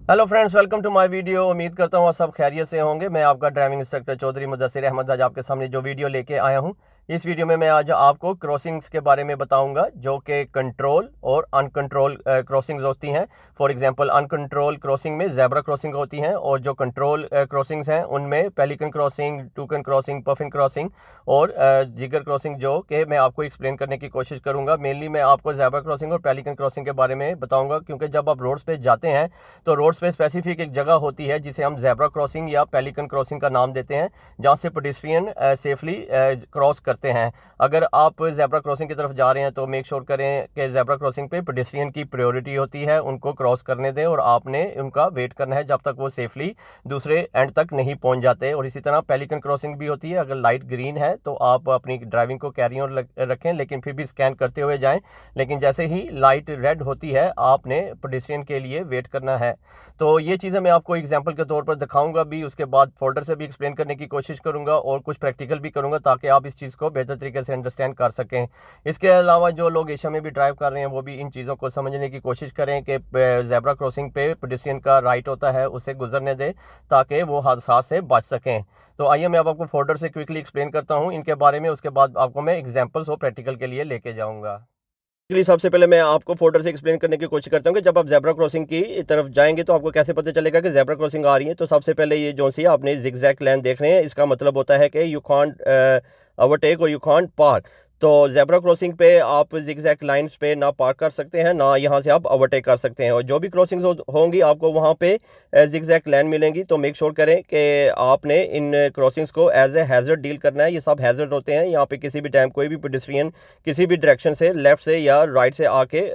Hello friends, welcome to my video. उम्मीद करता हूँ आप सब खैरियत से होंगे। मैं आपका ड्राइविंग इंस्ट्रक्टर चौधरी मुदस्सिर अहमद आज आपके सामने जो वीडियो लेके आया हूँ, इस वीडियो में मैं आज आपको क्रॉसिंग्स के बारे में बताऊंगा जो कि कंट्रोल और अनकंट्रोल क्रॉसिंग्स होती हैं। फॉर एग्जांपल, अनकंट्रोल क्रॉसिंग में ज़ेब्रा क्रॉसिंग होती हैं और जो कंट्रोल क्रॉसिंग्स हैं उनमें pelican crossing, टूकन crossing, puffin crossing और जिगर क्रॉसिंग, जो कि मैं आपको एक्सप्लेन करने की कोशिश करूँगा। मेनली मैं आपको ज़ेब्रा क्रॉसिंग और पेलिकन क्रॉसिंग के बारे में बताऊँगा, क्योंकि जब आप रोड्स पे जाते हैं तो रोड्स पे स्पेसिफिक एक जगह होती है जिसे हम ज़ेब्रा क्रॉसिंग या पेलिकन क्रॉसिंग का नाम देते हैं, जहाँ से पेडेस्ट्रियन सेफली क्रॉस करते हैं। अगर आप ज़ेब्रा क्रॉसिंग की तरफ जा रहे हैं तो मेक श्योर करें कि ज़ेब्रा क्रॉसिंग पे पेडेस्ट्रियन की प्रायोरिटी होती है, उनको क्रॉस करने दें और आपने उनका वेट करना है जब तक वो सेफली दूसरे एंड तक नहीं पहुंच जाते। और इसी तरह पेलिकन क्रॉसिंग भी होती है। अगर लाइट ग्रीन है तो आप अपनी ड्राइविंग को कैरी ऑन रखें, लेकिन फिर भी स्कैन करते हुए जाएं। लेकिन जैसे ही लाइट रेड होती है आपने पेडेस्ट्रियन के लिए वेट करना है। तो ये चीज़ें मैं आपको एग्जांपल के तौर पर दिखाऊंगा भी, उसके बाद फोल्डर से भी एक्सप्लेन करने की कोशिश करूंगा और कुछ प्रैक्टिकल भी करूंगा ताकि आप इस चीज़ को बेहतर तरीके से अंडरस्टैंड कर सकें। इसके अलावा जो लोग एशिया में भी ड्राइव कर रहे हैं वो भी इन चीज़ों को समझने की कोशिश करें कि ज़ेब्रा क्रॉसिंग पे पेडेस्ट्रियन का राइट होता है, उसे गुजरने दें ताकि वो हादसा से बच सकें। तो आइए मैं अब आपको फोल्डर से क्विकली एक्सप्लेन करता हूँ इनके बारे में, उसके बाद आपको मैं एग्जाम्पल्स और प्रैक्टिकल के लिए लेके जाऊँगा। सबसे पहले मैं आपको फोल्डर से एक्सप्लेन करने की कोशिश करता हूँ कि जब आप ज़ेब्रा क्रॉसिंग की तरफ जाएंगे तो आपको कैसे पता चलेगा कि ज़ेब्रा क्रॉसिंग आ रही है। तो सबसे पहले ये जो सी आपने जिगजैग लाइन देख रहे हैं, इसका मतलब होता है कि यू कांट ओवरटेक और यू कांट पार्क। तो ज़ेब्रा क्रॉसिंग पे आप जिगजैग लाइंस पे ना पार्क कर सकते हैं, ना यहाँ से आप ओवरटेक कर सकते हैं। और जो भी क्रॉसिंग्स होंगी आपको वहाँ पे जिगजैग लाइन मिलेंगी। तो मेक श्योर करें कि आपने इन क्रॉसिंग्स को एज ए हैजर्ड डील करना है। ये सब हैजर्ड होते हैं। यहाँ पे किसी भी टाइम कोई भी पेडेस्ट्रियन किसी भी डायरेक्शन से, लेफ्ट से या राइट से आके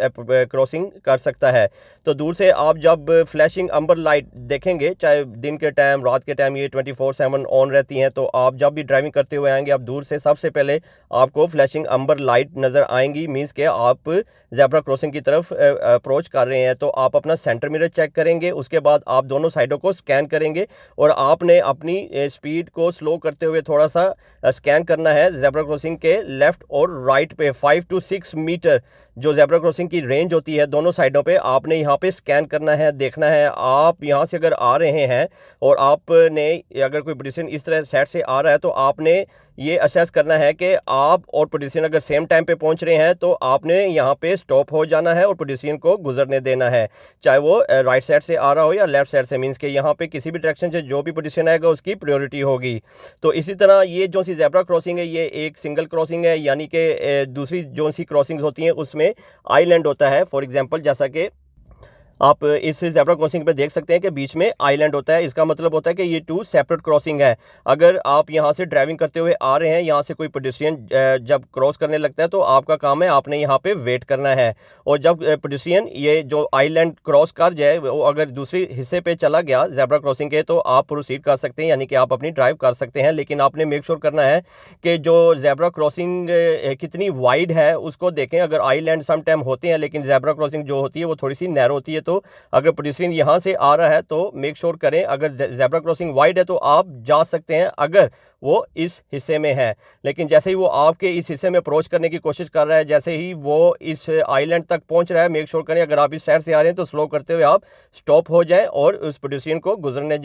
क्रॉसिंग कर सकता है। तो दूर से आप जब फ्लैशिंग अम्बर लाइट देखेंगे, चाहे दिन के टाइम, रात के टाइम, ये 24/7 ऑन रहती हैं, तो आप जब भी ड्राइविंग करते हुए आएंगे आप दूर से सबसे पहले आपको फ्लैशिंग अम्बर लाइट नज़र आएंगी। मीन्स के आप ज़ेब्रा क्रॉसिंग की तरफ अप्रोच कर रहे हैं। तो आप अपना सेंटर मिरर चेक करेंगे, उसके बाद आप दोनों साइडों को स्कैन करेंगे और आपने अपनी स्पीड को स्लो करते हुए थोड़ा सा स्कैन करना है ज़ेब्रा क्रॉसिंग के लेफ्ट और राइट पे। 5 to 6 मीटर जो ज़ेब्रा क्रॉसिंग की रेंज होती है दोनों साइडों पे, आपने यहाँ पे स्कैन करना है, देखना है। आप यहाँ से अगर आ रहे हैं और आपने अगर कोई पेडेस्ट्रियन इस तरह साइड से आ रहा है तो आपने ये असेस करना है कि आप और पेडेस्ट्रियन अगर सेम टाइम पे पहुंच रहे हैं तो आपने यहाँ पे स्टॉप हो जाना है और पेडेस्ट्रियन को गुजरने देना है, चाहे वो राइट साइड से आ रहा हो या लेफ्ट साइड से। मीन्स के यहाँ पे किसी भी डायरेक्शन से जो भी पेडेस्ट्रियन आएगा उसकी प्रायोरिटी होगी। तो इसी तरह ये जो सी ज़ेब्रा क्रॉसिंग है ये एक सिंगल क्रॉसिंग है, यानी कि दूसरी जो सी क्रॉसिंग्स होती हैं उसमें आइलैंड होता है। फॉर एग्जांपल, जैसा कि आप इस ज़ेब्रा क्रॉसिंग पे देख सकते हैं कि बीच में आइलैंड होता है। इसका मतलब होता है कि ये 2 सेपरेट क्रॉसिंग है। अगर आप यहाँ से ड्राइविंग करते हुए आ रहे हैं, यहाँ से कोई पेडेस्ट्रियन जब क्रॉस करने लगता है तो आपका काम है आपने यहाँ पे वेट करना है। और जब पेडेस्ट्रियन ये जो आइलैंड क्रॉस कर जाए, वो अगर दूसरे हिस्से पे चला गया ज़ेब्रा क्रॉसिंग के, तो आप प्रोसीड कर सकते हैं, यानी कि आप अपनी ड्राइव कर सकते हैं। लेकिन आपने मेक श्योर करना है कि जो ज़ेब्रा क्रॉसिंग कितनी वाइड है उसको देखें। अगर आइलैंड सम टाइम होते हैं लेकिन ज़ेब्रा क्रॉसिंग जो होती है वो थोड़ी सी नैरो होती है। तो अगर पेडेस्ट्रियन यहाँ से आ रहा है तो मेक श्योर करें, अगर ज़ेब्रा क्रॉसिंग वाइड है तो आप जा सकते हैं अगर वो इस हिस्से में है। लेकिन जैसे ही वो आपके इस हिस्से में अप्रोच करने की कोशिश कर रहा है, जैसे ही वो इस आइलैंड तक पहुंच रहा है, मेक श्योर करें अगर आप इस साइड से आ रहे हैं तो स्लो करते हुए आप स्टॉप हो जाएं और उस पेडेस्ट्रियन को गुजरने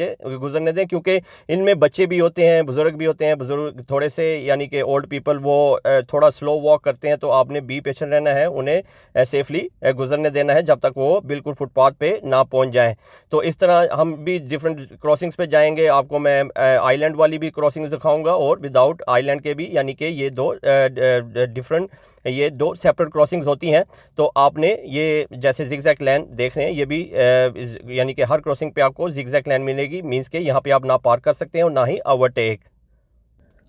दें। क्योंकि इनमें बच्चे भी होते हैं, बुजुर्ग भी होते हैं। बुजुर्ग थोड़े से, यानी कि ओल्ड पीपल, वो थोड़ा स्लो वॉक करते हैं। तो आपने बी पेशेंट रहना है, उन्हें सेफली गुजरने देना है जब तक वो बिल्कुल फुटपाथ पे ना पहुंच जाएं। तो इस तरह हम भी डिफरेंट क्रॉसिंग्स पे जाएंगे। आपको मैं आइलैंड वाली भी क्रॉसिंग्स दिखाऊंगा और विदाउट आइलैंड के भी, यानी कि ये दो डिफरेंट, ये दो सेपरेट क्रॉसिंग्स होती हैं। तो आपने ये जैसे जिगजैग लाइन देख रहे हैं, ये भी यानी कि हर क्रॉसिंग पे आपको जिगजैग लाइन मिलेगी। मीन्स के यहाँ पे आप ना पार्क कर सकते हैं और ना ही ओवरटेक।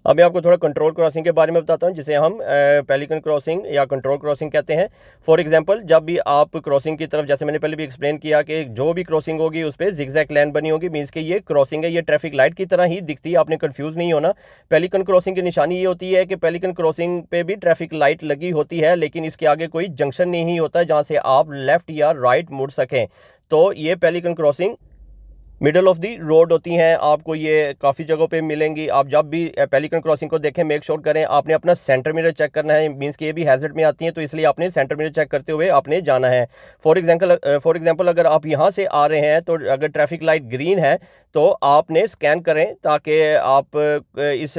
अब मैं आपको थोड़ा कंट्रोल क्रॉसिंग के बारे में बताता हूं, जिसे हम पेलिकन क्रॉसिंग या कंट्रोल क्रॉसिंग कहते हैं। फॉर एग्जांपल, जब भी आप क्रॉसिंग की तरफ, जैसे मैंने पहले भी एक्सप्लेन किया कि जो भी क्रॉसिंग होगी उस पर जिगजैग लाइन बनी होगी। मीन्स कि ये क्रॉसिंग है, ये ट्रैफिक लाइट की तरह ही दिखती है, आपने कंफ्यूज नहीं होना। पेलिकन क्रॉसिंग की निशानी ये होती है कि पेलिकन क्रॉसिंग पे भी ट्रैफिक लाइट लगी होती है, लेकिन इसके आगे कोई जंक्शन नहीं होता जहाँ से आप लेफ्ट या राइट मुड़ सकें। तो ये pelican crossing middle of the road होती हैं, आपको ये काफ़ी जगहों पे मिलेंगी। आप जब भी पेलिकन क्रॉसिंग को देखें, मेक श्योर करें आपने अपना सेंटर मिरर चेक करना है। मींस कि ये भी हैजर्ड में आती हैं, तो इसलिए आपने सेंटर मिरर चेक करते हुए आपने जाना है। फॉर एग्जांपल अगर आप यहाँ से आ रहे हैं, तो अगर ट्रैफिक लाइट ग्रीन है तो आपने स्कैन करें ताकि आप इस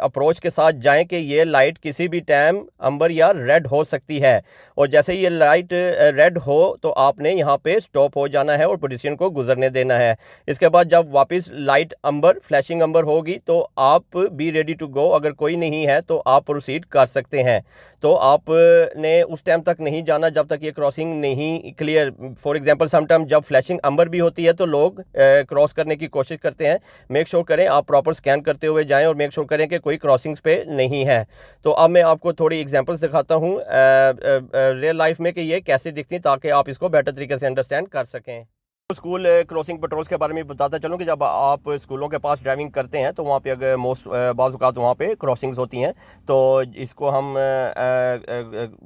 अप्रोच के साथ जाएं कि ये लाइट किसी भी टाइम अंबर या रेड हो सकती है। और जैसे ये लाइट रेड हो तो आपने यहाँ पे स्टॉप हो जाना है और पेडिस्ट्रियन को गुजरने देना है। इसके बाद जब वापस लाइट अंबर फ्लैशिंग अंबर होगी तो आप बी रेडी टू गो। अगर कोई नहीं है तो आप प्रोसीड कर सकते हैं। तो आपने उस टाइम तक नहीं जाना जब तक ये क्रॉसिंग नहीं क्लियर। फॉर एग्जांपल समटाइम जब फ्लैशिंग अंबर भी होती है तो लोग क्रॉस करने की कोशिश करते हैं। मेक श्योर करें आप प्रॉपर स्कैन करते हुए जाएं और मेक श्योर करें कि कोई क्रॉसिंग्स पे नहीं है। तो अब मैं आपको थोड़ी एग्जांपल्स दिखाता हूँ रियल लाइफ में कि ये कैसे दिखती हैं, ताकि आप इसको बेटर तरीके से अंडरस्टैंड कर सकें। स्कूल क्रॉसिंग पेट्रोल्स के बारे में बताता चलूँ कि जब आप स्कूलों के पास ड्राइविंग करते हैं तो वहाँ पे अगर बाज़ औक़ात वहाँ पे क्रॉसिंग्स होती हैं, तो इसको हम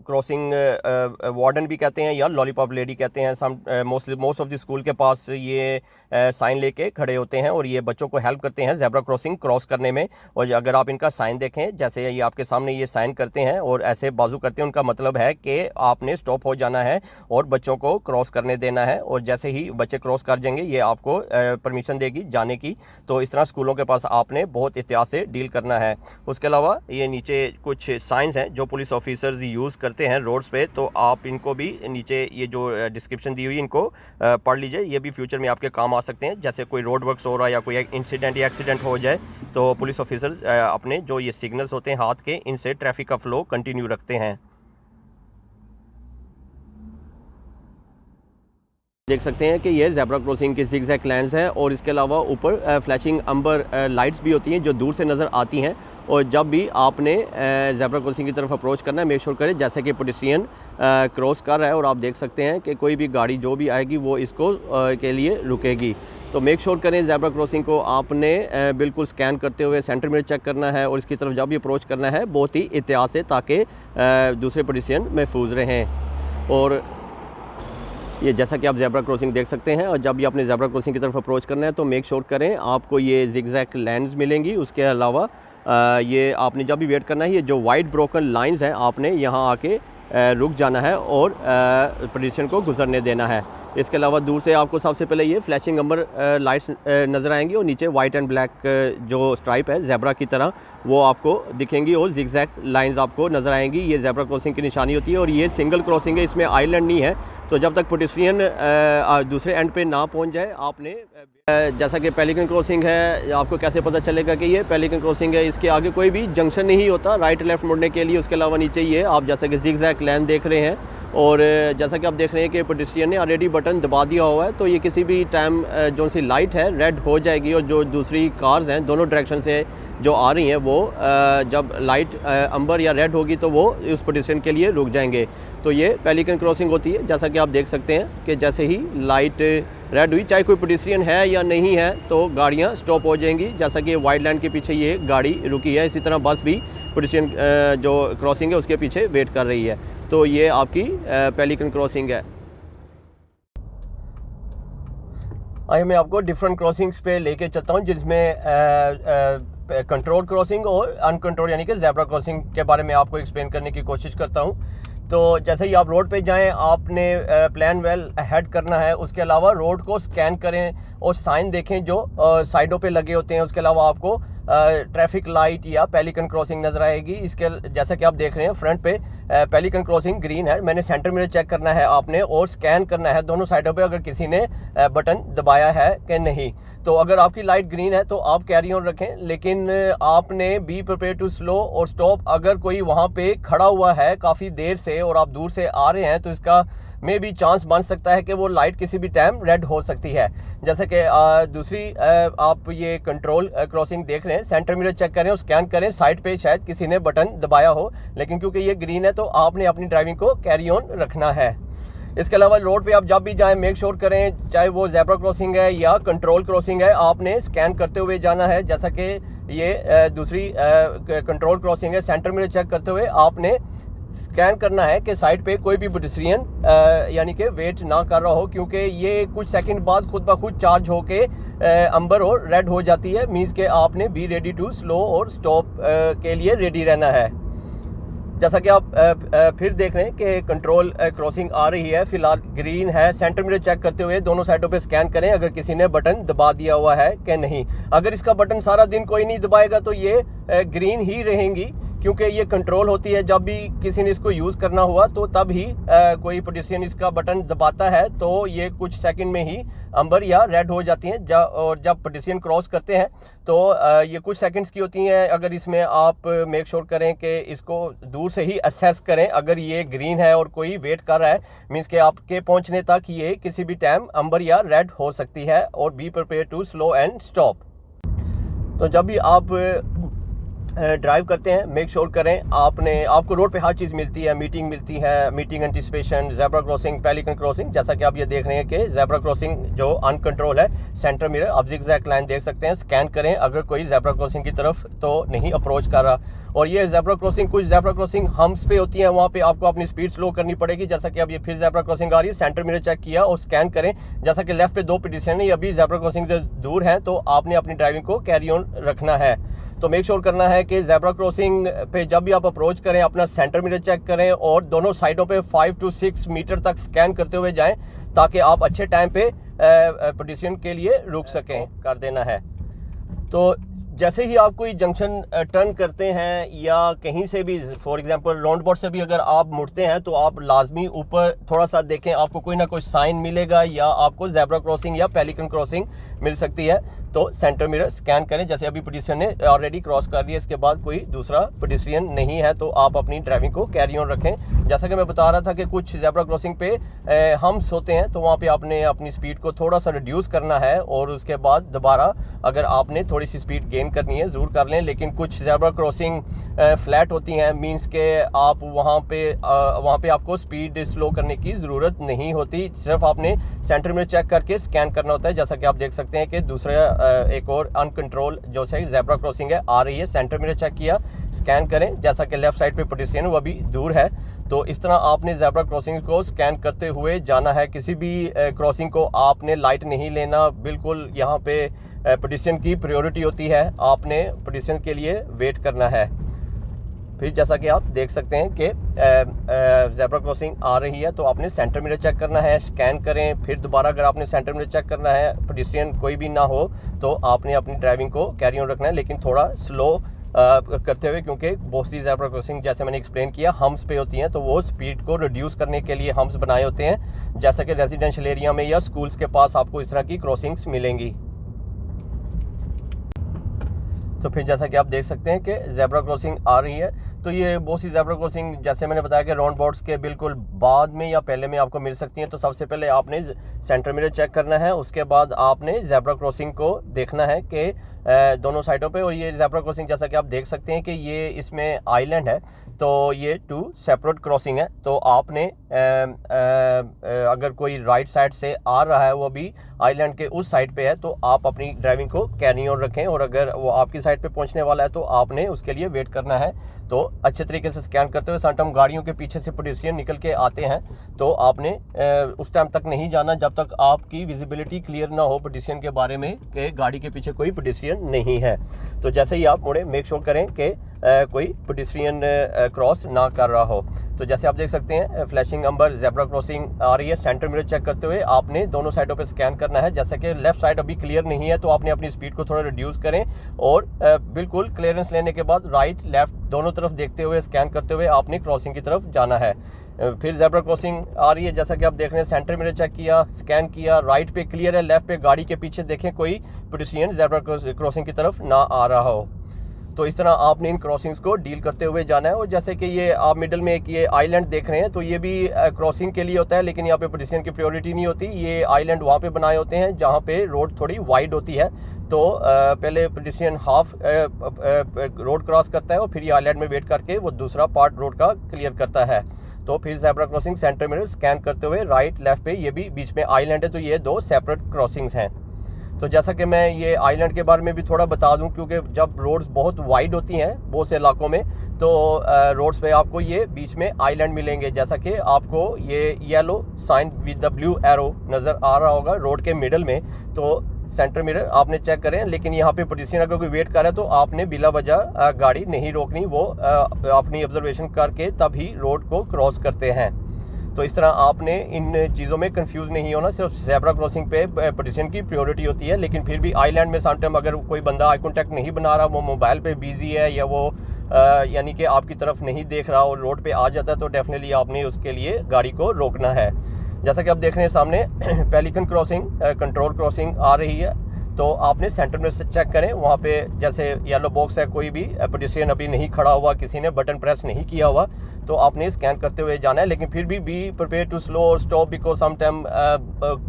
क्रॉसिंग वार्डन भी कहते हैं या लॉलीपॉप लेडी कहते हैं। मोस्ट ऑफ द स्कूल के पास ये साइन लेके खड़े होते हैं और ये बच्चों को हेल्प करते हैं ज़ेब्रा क्रॉसिंग क्रॉस करने में। और अगर आप इनका साइन देखें, जैसे ये आपके सामने ये साइन करते हैं और ऐसे बाजू करते हैं, उनका मतलब है कि आपने स्टॉप हो जाना है और बच्चों को क्रॉस करने देना है। और जैसे ही बच्चे क्रॉस कर जाएंगे ये आपको परमिशन देगी जाने की। तो इस तरह स्कूलों के पास आपने बहुत एहतियात से डील करना है। उसके अलावा ये नीचे कुछ साइंस हैं जो पुलिस ऑफिसर्स यूज़ करते हैं रोड्स पे, तो आप इनको भी नीचे ये जो डिस्क्रिप्शन दी हुई इनको पढ़ लीजिए। ये भी फ्यूचर में आपके काम आ सकते हैं। जैसे कोई रोड वर्क्स हो रहा है या कोई इंसिडेंट या एक्सीडेंट हो जाए तो पुलिस ऑफिसर्स अपने जो ये सिग्नल्स होते हैं हाथ के, इनसे ट्रैफिक का फ्लो कंटिन्यू रखते हैं। देख सकते हैं कि ये ज़ेब्रा क्रॉसिंग के ज़िगज़ैग लाइन्स हैं और इसके अलावा ऊपर फ्लैशिंग अंबर लाइट्स भी होती हैं जो दूर से नज़र आती हैं। और जब भी आपने ज़ेब्रा क्रॉसिंग की तरफ अप्रोच करना है, मेक श्योर करें जैसे कि पेडिस्ट्रियन क्रॉस कर रहा है और आप देख सकते हैं कि कोई भी गाड़ी जो भी आएगी वो इसको के लिए रुकेगी। तो मेक श्योर करें ज़ेब्रा क्रॉसिंग को आपने बिल्कुल स्कैन करते हुए सेंटर मिरर चेक करना है और इसकी तरफ जब भी अप्रोच करना है बहुत ही एहतियात से, ताकि दूसरे पेडिस्ट्रियन महफूज रहें। और ये जैसा कि आप ज़ेब्रा क्रॉसिंग देख सकते हैं, और जब भी आपने ज़ेब्रा क्रॉसिंग की तरफ अप्रोच करना है तो मेक श्योर करें आपको ये ज़िगज़ैग लाइन्स मिलेंगी। उसके अलावा ये आपने जब भी वेट करना है, ये जो वाइट ब्रोकन लाइंस हैं आपने यहाँ आके रुक जाना है और पेडिस्ट्रियन को गुजरने देना है। इसके अलावा दूर से आपको सबसे पहले ये फ्लैशिंग अंबर लाइट्स नज़र आएंगी और नीचे वाइट एंड ब्लैक जो स्ट्राइप है ज़ेब्रा की तरह वो आपको दिखेंगी और ज़िगज़ैग लाइंस आपको नज़र आएंगी। ये ज़ेब्रा क्रॉसिंग की निशानी होती है और ये सिंगल क्रॉसिंग है, इसमें आइलैंड नहीं है। तो जब तक पेडिस्ट्रियन दूसरे एंड पे ना पहुंच जाए आपने जैसा कि पेलिकन क्रॉसिंग है, आपको कैसे पता चलेगा कि ये पेलिकन क्रॉसिंग है, इसके आगे कोई भी जंक्शन नहीं होता राइट लेफ़्ट मुड़ने के लिए। उसके अलावा नीचे ये आप जैसा कि ज़िगज़ैग लाइन देख रहे हैं और जैसा कि आप देख रहे हैं कि पेडिस्ट्रियन ने ऑलरेडी बटन दबा दिया हुआ है, तो ये किसी भी टाइम जो सी लाइट है रेड हो जाएगी और जो दूसरी कार्स हैं दोनों डायरेक्शन से जो आ रही हैं वो जब लाइट अंबर या रेड होगी तो वो उस पेडिस्ट्रियन के लिए रुक जाएंगे। तो ये पेलिकन क्रॉसिंग होती है। जैसा कि आप देख सकते हैं कि जैसे ही लाइट रेड हुई, चाहे कोई पेडिस्ट्रियन है या नहीं है, तो गाड़ियाँ स्टॉप हो जाएंगी। जैसा कि वाइट लाइन के पीछे ये गाड़ी रुकी है, इसी तरह बस भी पेडिस्ट्रियन जो क्रॉसिंग है उसके पीछे वेट कर रही है। तो ये आपकी पेलिकन क्रॉसिंग है। आइए मैं आपको डिफरेंट क्रॉसिंग्स पे लेके चलता हूँ जिसमें कंट्रोल क्रॉसिंग और अनकंट्रोल यानी कि ज़ेब्रा क्रॉसिंग के बारे में आपको एक्सप्लेन करने की कोशिश करता हूँ। तो जैसे ही आप रोड पे जाएं आपने प्लान वेल हेड करना है। उसके अलावा रोड को स्कैन करें और साइन देखें जो साइडों पे लगे होते हैं। उसके अलावा आपको ट्रैफिक लाइट या पेलिकन क्रॉसिंग नज़र आएगी। इसके जैसा कि आप देख रहे हैं फ्रंट पे पेलिकन क्रॉसिंग ग्रीन है। मैंने सेंटर मिरर चेक करना है आपने और स्कैन करना है दोनों साइडों पे अगर किसी ने बटन दबाया है कि नहीं। तो अगर आपकी लाइट ग्रीन है तो आप कैरी ऑन रखें, लेकिन आपने बी प्रिपेयर टू स्लो और स्टॉप। अगर कोई वहाँ पे खड़ा हुआ है काफ़ी देर से और आप दूर से आ रहे हैं तो इसका में भी चांस बन सकता है कि वो लाइट किसी भी टाइम रेड हो सकती है। जैसे कि दूसरी आप ये कंट्रोल क्रॉसिंग देख रहे हैं, सेंटर मिरर चेक करें और स्कैन करें साइड पे शायद किसी ने बटन दबाया हो, लेकिन क्योंकि ये ग्रीन है तो आपने अपनी ड्राइविंग को कैरी ऑन रखना है। इसके अलावा रोड पे आप जब भी जाएं मेक श्योर करें चाहे वो ज़ेब्रा क्रॉसिंग है या कंट्रोल क्रॉसिंग है, आपने स्कैन करते हुए जाना है। जैसा कि ये दूसरी कंट्रोल क्रॉसिंग है, सेंटर मिरर चेक करते हुए आपने स्कैन करना है कि साइड पे कोई भी पेडेस्ट्रियन यानी कि वेट ना कर रहा हो, क्योंकि ये कुछ सेकंड बाद खुद ब खुद चार्ज होके अंबर और रेड हो जाती है। मीन्स के आपने बी रेडी टू स्लो और स्टॉप के लिए रेडी रहना है। जैसा कि आप फिर देख रहे हैं कि कंट्रोल क्रॉसिंग आ रही है, फिलहाल ग्रीन है। सेंटर मिरर चेक करते हुए दोनों साइडों पे स्कैन करें अगर किसी ने बटन दबा दिया हुआ है कि नहीं। अगर इसका बटन सारा दिन कोई नहीं दबाएगा तो ये ग्रीन ही रहेंगी, क्योंकि ये कंट्रोल होती है। जब भी किसी ने इसको यूज़ करना हुआ तो तब ही कोई पेडेस्ट्रियन इसका बटन दबाता है तो ये कुछ सेकंड में ही अंबर या रेड हो जाती हैं। और जब पेडेस्ट्रियन क्रॉस करते हैं तो ये कुछ सेकंड्स की होती हैं। अगर इसमें आप मेक श्योर करें कि इसको दूर से ही असेस करें। अगर ये ग्रीन है और कोई वेट कर रहा है, मीन्स के आपके पहुंचने तक ये किसी भी टाइम अंबर या रेड हो सकती है। और be prepare to slow and stop. तो जब भी आप ड्राइव करते हैं मेक श्योर करें आपको रोड पे हर चीज़ मिलती है। मीटिंग मिलती है, meeting anticipation, zebra crossing, pelican crossing. जैसा कि आप ये देख रहे हैं कि ज़ेब्रा क्रॉसिंग जो अनकंट्रोल है, सेंटर मिरर आप ज़िगज़ैग लाइन देख सकते हैं। स्कैन करें अगर कोई ज़ेब्रा क्रॉसिंग की तरफ तो नहीं अप्रोच कर रहा। और ये ज़ेब्रा क्रॉसिंग, कुछ ज़ेब्रा क्रॉसिंग हम्प्स पे होती है, वहाँ पे आपको अपनी स्पीड स्लो करनी पड़ेगी। जैसा कि अब ये फिर ज़ेब्रा क्रॉसिंग आ रही है, सेंटर मिरर चेक किया और स्कैन करें। जैसा कि लेफ्ट पे दो पेडेस्ट्रियन है, अभी ज़ेब्रा क्रॉसिंग से दूर है तो आपने अपनी ड्राइविंग को कैरी ऑन रखना है। तो मेक श्योर करना है कि ज़ेब्रा क्रॉसिंग पे जब भी आप अप्रोच करें अपना सेंटर मिरर चेक करें और दोनों साइडों पे 5 to 6 मीटर तक स्कैन करते हुए जाएं, ताकि आप अच्छे टाइम पे पेडेस्ट्रियन के लिए रुक सकें। कर देना है। तो जैसे ही आप कोई जंक्शन टर्न करते हैं या कहीं से भी, फॉर एग्जांपल राउंड अबाउट से भी अगर आप मुड़ते हैं तो आप लाजमी ऊपर थोड़ा सा देखें, आपको कोई ना कोई साइन मिलेगा या आपको ज़ेब्रा क्रॉसिंग या पेलिकन क्रॉसिंग मिल सकती है। तो सेंटर मिरर स्कैन करें। जैसे अभी पेडेस्ट्रियन ने ऑलरेडी क्रॉस कर लिया, इसके बाद कोई दूसरा पेडेस्ट्रियन नहीं है तो आप अपनी ड्राइविंग को कैरी ऑन रखें। जैसा कि मैं बता रहा था कि कुछ ज़ेब्रा क्रॉसिंग पे हम्प्स होते हैं तो वहाँ पे आपने अपनी स्पीड को थोड़ा सा रिड्यूस करना है और उसके बाद दोबारा अगर आपने थोड़ी सी स्पीड गेन करनी है ज़रूर कर लें। लेकिन कुछ ज़ेब्रा क्रॉसिंग फ्लैट होती हैं, मीन्स के आप वहाँ पे आपको स्पीड स्लो करने की ज़रूरत नहीं होती, सिर्फ आपने सेंटर में चेक करके स्कैन करना होता है। जैसा कि आप देख सकते हैं कि दूसरा एक और अनकंट्रोल जो से ज़ेब्रा क्रॉसिंग है आ रही है, सेंटर में चेक किया, स्कैन करें। जैसा कि लेफ्ट साइड पे पेडेस्ट्रियन वो अभी दूर है, तो इस तरह आपने ज़ेब्रा क्रॉसिंग को स्कैन करते हुए जाना है। किसी भी क्रॉसिंग को आपने लाइट नहीं लेना, बिल्कुल यहाँ पे पेडेस्ट्रियन की प्रायोरिटी होती है, आपने पेडेस्ट्रियन के लिए वेट करना है। फिर जैसा कि आप देख सकते हैं कि ज़ेब्रा क्रॉसिंग आ रही है तो आपने सेंटर मिरर चेक करना है, स्कैन करें। फिर दोबारा अगर आपने सेंटर मिरर चेक करना है, पेडेस्ट्रियन कोई भी ना हो तो आपने अपनी ड्राइविंग को कैरी ऑन रखना है, लेकिन थोड़ा स्लो करते हुए, क्योंकि बहुत सी ज़ेब्रा क्रॉसिंग जैसे मैंने एक्सप्लेन किया हम्प्स पे होती हैं, तो वो स्पीड को रिड्यूस करने के लिए हम्प्स बनाए होते हैं। जैसा कि रेजिडेंशियल एरिया में या स्कूल्स के पास आपको इस तरह की क्रॉसिंग्स मिलेंगी। तो फिर जैसा कि आप देख सकते हैं कि ज़ेब्रा क्रॉसिंग आ रही है, तो ये बहुत सी ज़ेब्रा क्रॉसिंग जैसे मैंने बताया कि राउंड अबाउट्स के बिल्कुल बाद में या पहले में आपको मिल सकती हैं। तो सबसे पहले आपने सेंटर मिरर चेक करना है, उसके बाद आपने ज़ेब्रा क्रॉसिंग को देखना है कि दोनों साइडों पे। और ये ज़ेब्रा क्रॉसिंग जैसा कि आप देख सकते हैं कि ये इसमें आइलैंड है, तो ये 2 सेपरेट क्रॉसिंग है। तो आपने अगर कोई राइट साइड से आ रहा है, वो भी आइलैंड के उस साइड पे है, तो आप अपनी ड्राइविंग को कैरी ऑन रखें। और अगर वो आपकी साइड पे पहुंचने वाला है तो आपने उसके लिए वेट करना है। तो अच्छे तरीके से स्कैन करते हुए, समटाइम गाड़ियों के पीछे से पेडेस्ट्रियन निकल के आते हैं, तो आपने उस टाइम तक नहीं जाना जब तक आपकी विजिबिलिटी क्लियर ना हो पेडेस्ट्रियन के बारे में कि गाड़ी के पीछे कोई पेडेस्ट्रियन नहीं है। तो जैसे ही आप मुड़े मेक श्योर करें कि कोई पेडेस्ट्रियन क्रॉस ना कर रहा हो। तो जैसे आप देख सकते हैं फ्लैशिंग अंबर ज़ेब्रा क्रॉसिंग आ रही है, सेंटर मिरर चेक करते हुए आपने दोनों साइडों पे स्कैन करना है। जैसे कि लेफ्ट साइड अभी क्लियर नहीं है तो आपने अपनी स्पीड को थोड़ा रिड्यूस करें और बिल्कुल क्लियरेंस लेने के बाद राइट लेफ्ट दोनों तरफ देखते हुए स्कैन करते हुए आपने क्रॉसिंग की तरफ जाना है। फिर ज़ेब्रा क्रॉसिंग आ रही है, जैसा कि आप देख रहे हैं, सेंटर मिरर चेक किया, स्कैन किया, राइट पे क्लियर है, लेफ्ट पे गाड़ी के पीछे देखें कोई पेडेस्ट्रियन ज़ेब्रा क्रॉसिंग की तरफ ना आ रहा हो। तो इस तरह आपने इन क्रॉसिंग्स को डील करते हुए जाना है। और जैसे कि ये आप मिडल में एक ये आइलैंड देख रहे हैं, तो ये भी क्रॉसिंग के लिए होता है, लेकिन यहाँ पे पेडेस्ट्रियन की प्रायोरिटी नहीं होती। ये आइलैंड वहाँ पे बनाए होते हैं जहाँ पे रोड थोड़ी वाइड होती है, तो पहले पेडेस्ट्रियन हाफ रोड क्रॉस करता है और फिर ये आइलैंड में वेट करके वो दूसरा पार्ट रोड का क्लियर करता है। तो फिर zebra crossing centre mirror scan करते हुए राइट लेफ्ट पे, ये भी बीच में आइलैंड है, तो ये 2 सेपरेट क्रॉसिंग्स हैं। तो जैसा कि मैं ये आइलैंड के बारे में भी थोड़ा बता दूं, क्योंकि जब रोड्स बहुत वाइड होती हैं बहुत से इलाकों में, तो रोड्स पे आपको ये बीच में आइलैंड मिलेंगे। जैसा कि आपको ये yellow sign with the blue arrow नज़र आ रहा होगा रोड के मिडल में, तो सेंटर मिरर आपने चेक करें। लेकिन यहाँ पे पेडिस्ट्रियन अगर कोई वेट कर रहा है तो आपने बिला वजह गाड़ी नहीं रोकनी, वो अपनी ऑब्जर्वेशन करके तभी रोड को क्रॉस करते हैं। तो इस तरह आपने इन चीज़ों में कंफ्यूज नहीं होना। सिर्फ ज़ेब्रा क्रॉसिंग पे पेडिस्ट्रियन की प्रायोरिटी होती है, लेकिन फिर भी आइलैंड में सम टाइम अगर कोई बंदा आई कॉन्टैक्ट नहीं बना रहा, वो मोबाइल पे बिजी है या वो यानी कि आपकी तरफ नहीं देख रहा और रोड पे आ जाता है, तो डेफिनेटली आपने उसके लिए गाड़ी को रोकना है। जैसा कि आप देख रहे हैं सामने पेलिकन क्रॉसिंग कंट्रोल क्रॉसिंग आ रही है, तो आपने सेंटर में से चेक करें। वहाँ पे जैसे येलो बॉक्स है, कोई भी पेडिस्ट्रियन अभी नहीं खड़ा हुआ, किसी ने बटन प्रेस नहीं किया हुआ, तो आपने स्कैन करते हुए जाना है। लेकिन फिर भी बी प्रिपेयर टू स्लो और स्टॉप, बिकॉज सम टाइम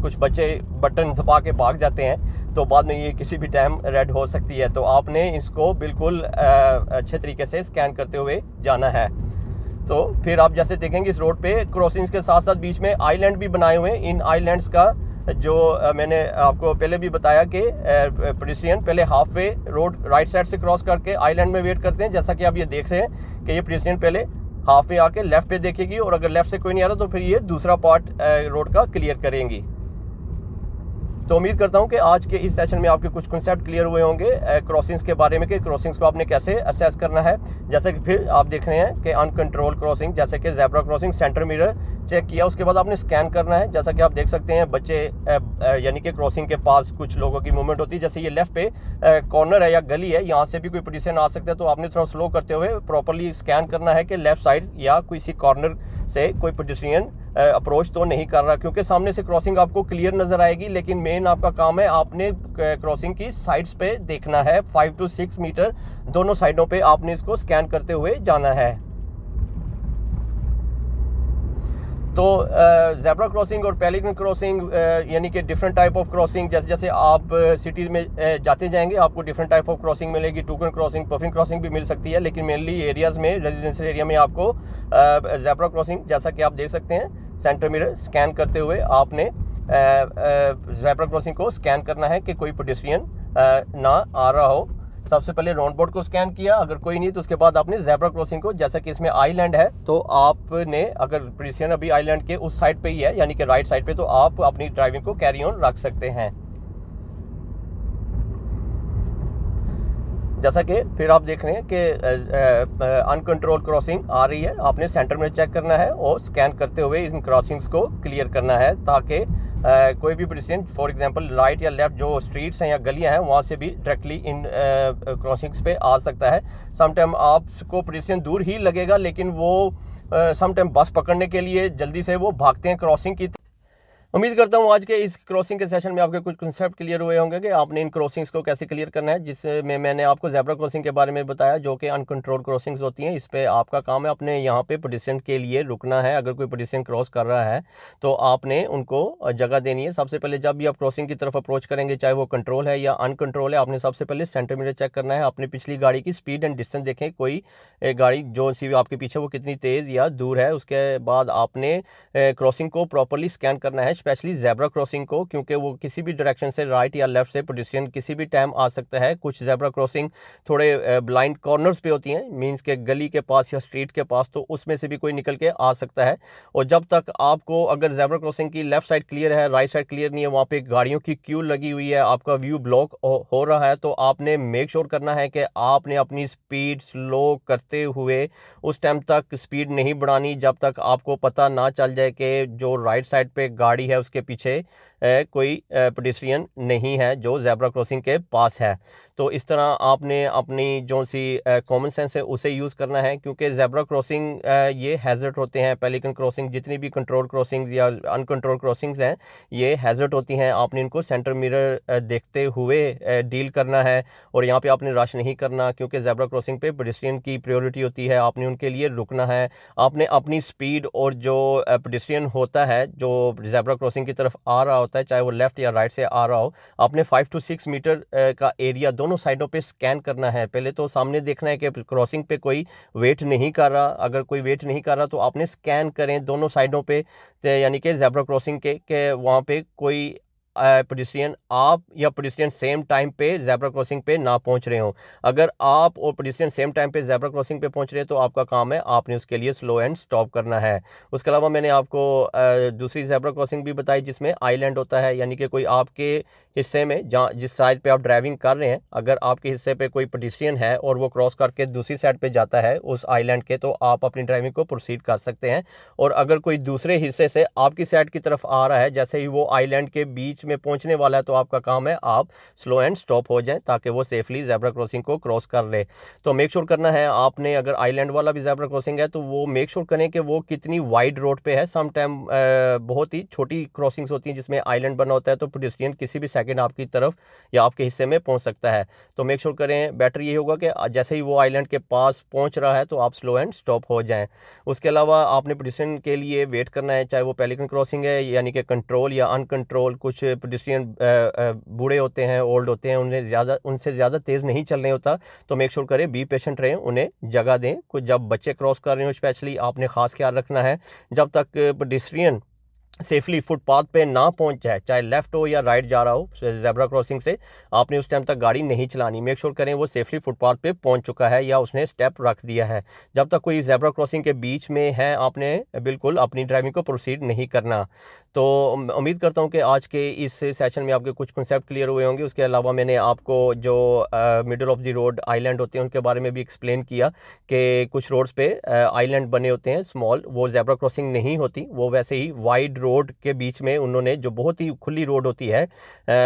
कुछ बच्चे बटन दबा के भाग जाते हैं, तो बाद में ये किसी भी टाइम रेड हो सकती है। तो आपने इसको बिल्कुल अच्छे तरीके से स्कैन करते हुए जाना है। तो फिर आप जैसे देखेंगे इस रोड पे क्रॉसिंग्स के साथ साथ बीच में आइलैंड भी बनाए हुए हैं। इन आइलैंड्स का जो मैंने आपको पहले भी बताया कि पेडिस्ट्रियन पहले half way road right side से क्रॉस करके आइलैंड में वेट करते हैं। जैसा कि आप ये देख रहे हैं कि ये पेडिस्ट्रियन पहले हाफ वे आके लेफ्ट पे देखेगी, और अगर लेफ्ट से कोई नहीं आ रहा तो फिर ये दूसरा पार्ट रोड का क्लियर करेंगी। तो उम्मीद करता हूं कि आज के इस सेशन में आपके कुछ कंसेप्ट क्लियर हुए होंगे क्रॉसिंग्स के बारे में, कि क्रॉसिंग्स को आपने कैसे असेस करना है। जैसे कि फिर आप देख रहे हैं कि अनकंट्रोल क्रॉसिंग, जैसे कि zebra crossing, centre mirror check किया, उसके बाद आपने स्कैन करना है। जैसा कि आप देख सकते हैं बच्चे यानी कि क्रॉसिंग के पास कुछ लोगों की मूवमेंट होती है। जैसे ये लेफ्ट पे कॉर्नर है या गली है, यहाँ से भी कोई पेडिस्ट्रियन आ सकता है, तो आपने थोड़ा स्लो करते हुए प्रॉपरली स्कैन करना है कि लेफ्ट साइड या किसी कॉर्नर से कोई पेडिस्ट्रियन अप्रोच तो नहीं कर रहा, क्योंकि सामने से क्रॉसिंग आपको क्लियर नजर आएगी। लेकिन मेन आपका काम है, आपने क्रॉसिंग की साइड्स पे देखना है। 5 to 6 मीटर दोनों साइडों पे आपने इसको स्कैन करते हुए जाना है। तो ज़ेब्रा क्रॉसिंग और पेलिकन क्रॉसिंग यानी कि डिफरेंट टाइप ऑफ क्रॉसिंग, जैसे जैसे आप सिटीज़ में जाते जाएंगे आपको डिफरेंट टाइप ऑफ क्रॉसिंग मिलेगी। टूकन क्रॉसिंग, पफिंग क्रॉसिंग भी मिल सकती है, लेकिन मेनली एरियाज़ में, रेजिडेंशियल एरिया में आपको ज़ेब्रा क्रॉसिंग, जैसा कि आप देख सकते हैं सेंटर मिरर स्कैन करते हुए आपने ज़ेब्रा क्रॉसिंग को स्कैन करना है कि कोई पेडिस्ट्रियन ना आ रहा हो। सबसे पहले राउंड बोर्ड को स्कैन किया, अगर कोई नहीं तो उसके बाद आपने ज़ेब्रा क्रॉसिंग को, जैसा कि इसमें आइलैंड है, तो आपने अगर पेडिस्ट्रियन अभी आइलैंड के उस साइड पे ही है यानी कि राइट साइड पे, तो आप अपनी ड्राइविंग को कैरी ऑन रख सकते हैं। जैसा कि फिर आप देख रहे हैं कि अनकंट्रोल क्रॉसिंग आ रही है, आपने सेंटर में चेक करना है और स्कैन करते हुए इन क्रॉसिंग्स को क्लियर करना है, ताकि कोई भी पेडिस्ट्रियन फॉर एग्जांपल राइट या लेफ्ट जो स्ट्रीट्स हैं या गलियां हैं वहाँ से भी डायरेक्टली इन क्रॉसिंग्स पे आ सकता है। समटाइम आपको पेडिस्ट्रियन दूर ही लगेगा, लेकिन वो समटाइम बस पकड़ने के लिए जल्दी से वो भागते हैं क्रॉसिंग की। उम्मीद करता हूँ आज के इस क्रॉसिंग के सेशन में आपके कुछ कंसेप्ट क्लियर हुए होंगे कि आपने इन क्रॉसिंग्स को कैसे क्लियर करना है, जिसमें मैंने आपको ज़ेब्रा क्रॉसिंग के बारे में बताया, जो कि अनकंट्रोल क्रॉसिंग्स होती हैं। इस पे आपका काम है, अपने यहाँ पे पेडिस्ट्रियन के लिए रुकना है। अगर कोई पेडिस्ट्रियन क्रॉस कर रहा है तो आपने उनको जगह देनी है। सबसे पहले जब भी आप क्रॉसिंग की तरफ अप्रोच करेंगे, चाहे वो कंट्रोल है या अनकंट्रोल है, आपने सबसे पहले सेंटर मिरर चेक करना है। अपनी पिछली गाड़ी की स्पीड एंड डिस्टेंस देखें, कोई गाड़ी जो सी आपके पीछे वो कितनी तेज़ या दूर है। उसके बाद आपने क्रॉसिंग को प्रॉपरली स्कैन करना है, स्पेशली ज़ेब्रा क्रॉसिंग को, क्योंकि वो किसी भी डायरेक्शन से राइट या लेफ्ट से पेडिस्ट्रियन किसी भी टाइम आ सकता है। कुछ ज़ेब्रा क्रॉसिंग थोड़े ब्लाइंड कॉर्नर्स पे होती हैं, मींस के गली के पास या स्ट्रीट के पास, तो उसमें से भी कोई निकल के आ सकता है। और जब तक आपको, अगर ज़ेब्रा क्रॉसिंग की लेफ्ट साइड क्लियर है, राइट साइड क्लियर नहीं है, वहाँ पे गाड़ियों की क्यू लगी हुई है, आपका व्यू ब्लॉक हो रहा है, तो आपने मेक श्योर करना है कि आपने अपनी स्पीड स्लो करते हुए उस टाइम तक स्पीड नहीं बढ़ानी जब तक आपको पता ना चल जाए कि जो राइट साइड पे गाड़ी है उसके पीछे कोई पेडिस्ट्रियन नहीं है जो ज़ेब्रा क्रॉसिंग के पास है। तो इस तरह आपने अपनी जो सी कॉमन सेंस है उसे यूज़ करना है, क्योंकि ज़ेब्रा क्रॉसिंग ये हैज़र्ड होते हैं। पेलिकन क्रॉसिंग, जितनी भी कंट्रोल क्रॉसिंग्स या अनकंट्रोल क्रॉसिंग्स हैं, ये हैज़र्ड होती हैं। आपने इनको सेंटर मिरर देखते हुए डील करना है, और यहाँ पे आपने रश नहीं करना, क्योंकि ज़ेब्रा क्रॉसिंग पे पेडिस्ट्रियन की प्रायोरिटी होती है। आपने उनके लिए रुकना है। आपने अपनी स्पीड, और जो पेडिस्ट्रियन होता है जो ज़ेब्रा क्रॉसिंग की तरफ आ रहा होता है, चाहे वो लेफ्ट या राइट से आ रहा हो, आपने 5 to 6 मीटर का एरिया दोनों साइडों पे स्कैन करना है। पहले तो सामने देखना है कि क्रॉसिंग पे कोई वेट नहीं कर रहा। अगर कोई वेट नहीं कर रहा तो आपने स्कैन करें दोनों साइडों पे, यानी कि ज़ेब्रा क्रॉसिंग के वहाँ पे कोई पेडिस्ट्रियन आप या पेडिस्ट्रियन सेम टाइम पे ज़ेब्रा क्रॉसिंग पे ना पहुंच रहे हो। अगर आप और पेडिस्ट्रियन सेम टाइम पे ज़ेब्रा क्रॉसिंग पे पहुंच रहे हैं तो आपका काम है आपने उसके लिए स्लो एंड स्टॉप करना है। उसके अलावा मैंने आपको दूसरी ज़ेब्रा क्रॉसिंग भी बताई जिसमें आइलैंड होता है, यानी कि कोई आपके हिस्से में जहाँ जिस साइड पे आप ड्राइविंग कर रहे हैं, अगर आपके हिस्से पे कोई पेडिस्ट्रियन है और वो क्रॉस करके दूसरी साइड पे जाता है उस आइलैंड के, तो आप अपनी ड्राइविंग को प्रोसीड कर सकते हैं। और अगर कोई दूसरे हिस्से से आपकी साइड की तरफ आ रहा है, जैसे ही वो आइलैंड के बीच में पहुंचने वाला है, तो आपका काम है आप स्लो एंड स्टॉप हो जाएं ताकि वो सेफली ज़ेब्रा क्रॉसिंग को क्रॉस कर ले। तो मेक श्योर करना है आपने, अगर आइलैंड वाला भी ज़ेब्रा क्रॉसिंग है तो वो मेक श्योर करें कि वो कितनी वाइड रोड पे है। सम टाइम बहुत ही छोटी क्रॉसिंग्स होती हैं जिसमें आइलैंड बना होता है, तो पेडिस्ट्रियन किसी भी सेकंड आपकी तरफ या आपके हिस्से में पहुंच सकता है। तो मेक श्योर करें, बेटर ये होगा कि जैसे ही वो आइलैंड के पास पहुंच रहा है तो आप स्लो एंड स्टॉप हो जाएं। उसके अलावा आपने पेडिस्ट्रियन के लिए वेट करना है, चाहे वो पेलिकन क्रॉसिंग है यानी कि कंट्रोल या अनकंट्रोल। कुछ पेडिस्ट्रियन बूढ़े होते हैं, ओल्ड होते हैं, उनसे ज़्यादा तेज़ नहीं चलने होता, तो मेक श्योर करें बी पेशेंट रहें, उन्हें जगह दें। कुछ जब बच्चे क्रॉस कर रहे हो स्पेशली आपने ख़ास ख्याल रखना है, जब तक पेडिस्ट्रियन सेफली फुटपाथ पे ना पहुंच जाए, चाहे लेफ्ट हो या राइट जा रहा हो ज़ेब्रा क्रॉसिंग से, आपने उस टाइम तक गाड़ी नहीं चलानी। मेक श्योर करें वो सेफली फुटपाथ पे पहुंच चुका है या उसने स्टेप रख दिया है। जब तक कोई ज़ेब्रा क्रॉसिंग के बीच में है आपने बिल्कुल अपनी ड्राइविंग को प्रोसीड नहीं करना। तो उम्मीद करता हूं कि आज के इस सेशन में आपके कुछ कंसेप्ट क्लियर हुए होंगे। उसके अलावा मैंने आपको जो middle of the Rhode Island होते हैं उनके बारे में भी एक्सप्लेन किया कि कुछ रोड्स पे आइलैंड बने होते हैं स्मॉल, वो ज़ेब्रा क्रॉसिंग नहीं होती, वो वैसे ही वाइड रोड के बीच में उन्होंने, जो बहुत ही खुली रोड होती है,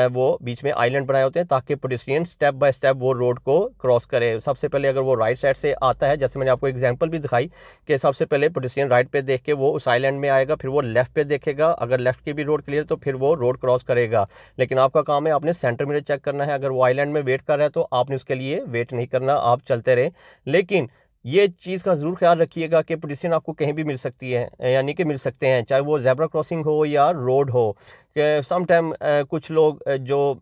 वो बीच में आइलैंड बनाए होते हैं ताकि पेडिस्ट्रियन स्टेप बाय स्टेप वो रोड को क्रॉस करे। सबसे पहले अगर वो राइट साइड से आता है, जैसे मैंने आपको एग्जांपल भी दिखाई कि सबसे पहले पेडिस्ट्रियन राइट पे देख के वो उस आइलैंड में आएगा, फिर वो लेफ्ट पे देखेगा, अगर लेफ्ट की भी रोड क्लियर तो फिर वो रोड क्रॉस करेगा। लेकिन आपका काम है आपने सेंटर मिरर चेक करना है। अगर वो आइलैंड में वेट कर रहा है तो आपने उसके लिए वेट नहीं करना, आप चलते रहें। लेकिन ये चीज़ का ज़रूर ख्याल रखिएगा कि पेडिस्ट्रियन आपको कहीं भी मिल सकती है, यानी कि मिल सकते हैं, चाहे वो ज़ेब्रा क्रॉसिंग हो या रोड हो। सम टाइम कुछ लोग जो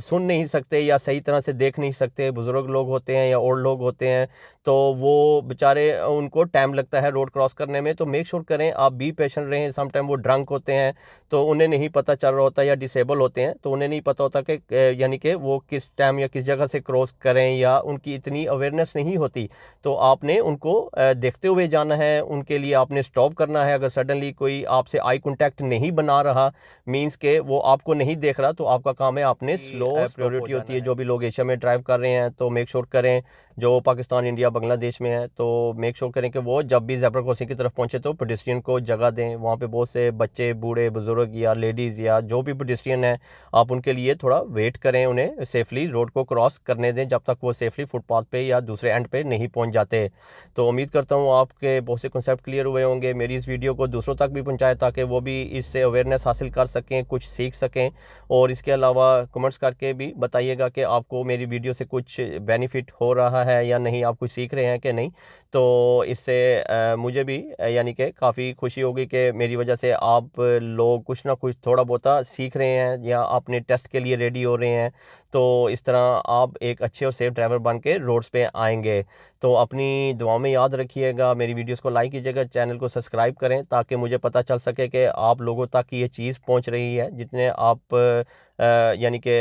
सुन नहीं सकते या सही तरह से देख नहीं सकते, बुज़ुर्ग लोग होते हैं या ओल्ड लोग होते हैं, तो वो बेचारे उनको टाइम लगता है रोड क्रॉस करने में। तो मेक श्योर करें आप बी पेशेंट रहें। सम टाइम वो ड्रंक होते हैं तो उन्हें नहीं पता चल रहा होता, या डिसेबल होते हैं तो उन्हें नहीं पता होता कि यानी कि वो किस टाइम या किस जगह से क्रॉस करें, या उनकी इतनी अवेयरनेस नहीं होती। तो आपने उनको देखते हुए जाना है, उनके लिए आपने स्टॉप करना है। अगर सडनली कोई आपसे आई कॉन्टैक्ट नहीं बना रहा, मींस के वो आपको नहीं देख रहा, तो आपका काम है आपने स्लो, प्रायोरिटी होती है। जो भी लोग एशिया में ड्राइव कर रहे हैं तो मेक श्योर करें, जो पाकिस्तान, इंडिया, बांग्लादेश में है, तो मेक श्योर करें कि वो जब भी ज़ेब्रा क्रॉसिंग की तरफ पहुंचे तो पेडिस्ट्रियन को जगह दें। वहाँ पे बहुत से बच्चे, बूढ़े, बुजुर्ग या लेडीज़ या जो भी पेडिस्ट्रियन है, आप उनके लिए थोड़ा वेट करें, उन्हें सेफली रोड को क्रॉस करने दें जब तक वो सेफली फुटपाथ पे या दूसरे एंड पे नहीं पहुँच जाते। तो उम्मीद करता हूँ आपके बहुत से कंसेप्ट क्लियर हुए होंगे। मेरी इस वीडियो को दूसरों तक भी पहुँचाएं ताकि वो भी इससे अवेयरनेस हासिल कर सकें, कुछ सीख सकें। और इसके अलावा कमेंट्स करके भी बताइएगा कि आपको मेरी वीडियो से कुछ बेनिफिट हो रहा है या नहीं, आप कुछ सीख रहे हैं कि नहीं। तो इससे मुझे भी यानी कि काफ़ी खुशी होगी कि मेरी वजह से आप लोग कुछ ना कुछ थोड़ा बहुत सीख रहे हैं या अपने टेस्ट के लिए रेडी हो रहे हैं। तो इस तरह आप एक अच्छे और सेफ ड्राइवर बन के रोड्स पे आएंगे। तो अपनी दुआ में याद रखिएगा, मेरी वीडियोस को लाइक कीजिएगा, चैनल को सब्सक्राइब करें ताकि मुझे पता चल सके कि आप लोगों तक ये चीज़ पहुंच रही है। जितने आप यानी कि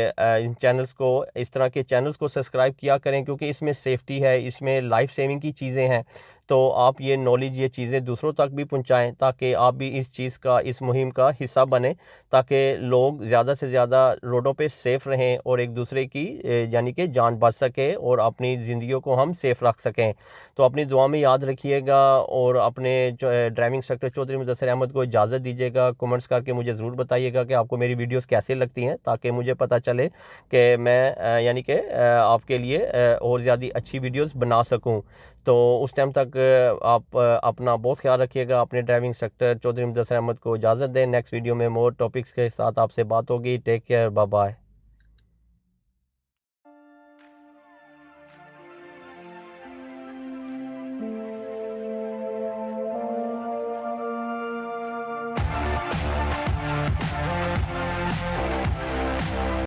इन चैनल्स को, इस तरह के चैनल्स को सब्सक्राइब किया करें, क्योंकि इसमें सेफ्टी है, इसमें लाइफ सेविंग की चीज़ें हैं। तो आप ये नॉलेज, ये चीज़ें दूसरों तक भी पहुंचाएं ताकि आप भी इस चीज़ का, इस मुहिम का हिस्सा बने, ताकि लोग ज़्यादा से ज़्यादा रोडों पे सेफ़ रहें और एक दूसरे की यानी कि जान बच सके और अपनी ज़िंदगियों को हम सेफ़ रख सकें। तो अपनी दुआ में याद रखिएगा और अपने ड्राइविंग इंस्ट्रक्टर चौधरी मुदस्सिर अहमद को इजाज़त दीजिएगा। कमेंट्स करके मुझे ज़रूर बताइएगा कि आपको मेरी वीडियोस कैसे लगती हैं, ताकि मुझे पता चले कि मैं यानी कि आपके लिए और ज़्यादा अच्छी वीडियोस बना सकूं। तो उस टाइम तक आप अपना बहुत ख्याल रखिएगा। अपने ड्राइविंग इंस्ट्रक्टर चौधरी मुदस्सिर अहमद को इजाज़त दें। नेक्स्ट वीडियो में मोर टॉपिक्स के साथ आपसे बात होगी। Take care, bye bye.